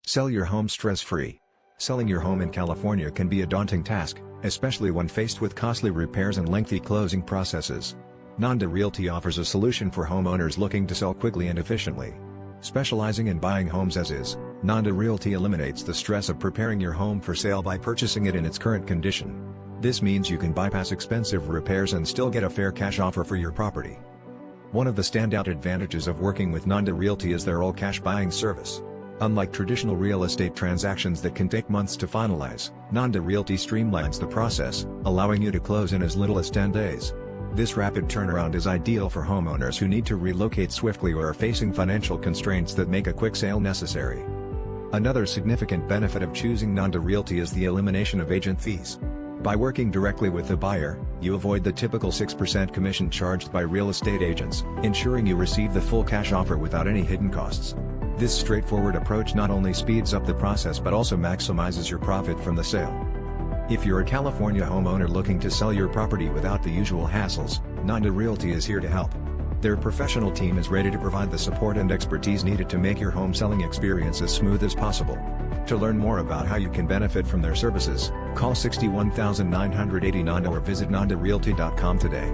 Sell your home stress-free. Selling your home in California can be a daunting task, especially when faced with costly repairs and lengthy closing processes. Nanda Realty offers a solution for homeowners looking to sell quickly and efficiently. Specializing in buying homes as is, Nanda Realty eliminates the stress of preparing your home for sale by purchasing it in its current condition. This means you can bypass expensive repairs and still get a fair cash offer for your property. One of the standout advantages of working with Nanda Realty is their all-cash buying service. Unlike traditional real estate transactions that can take months to finalize, Nanda Realty streamlines the process, allowing you to close in as little as 10 days. This rapid turnaround is ideal for homeowners who need to relocate swiftly or are facing financial constraints that make a quick sale necessary. Another significant benefit of choosing Nanda Realty is the elimination of agent fees. By working directly with the buyer, you avoid the typical 6% commission charged by real estate agents, ensuring you receive the full cash offer without any hidden costs. This straightforward approach not only speeds up the process but also maximizes your profit from the sale. If you're a California homeowner looking to sell your property without the usual hassles, Nanda Realty is here to help. Their professional team is ready to provide the support and expertise needed to make your home selling experience as smooth as possible. To learn more about how you can benefit from their services, call 61989 or visit nandarealty.com today.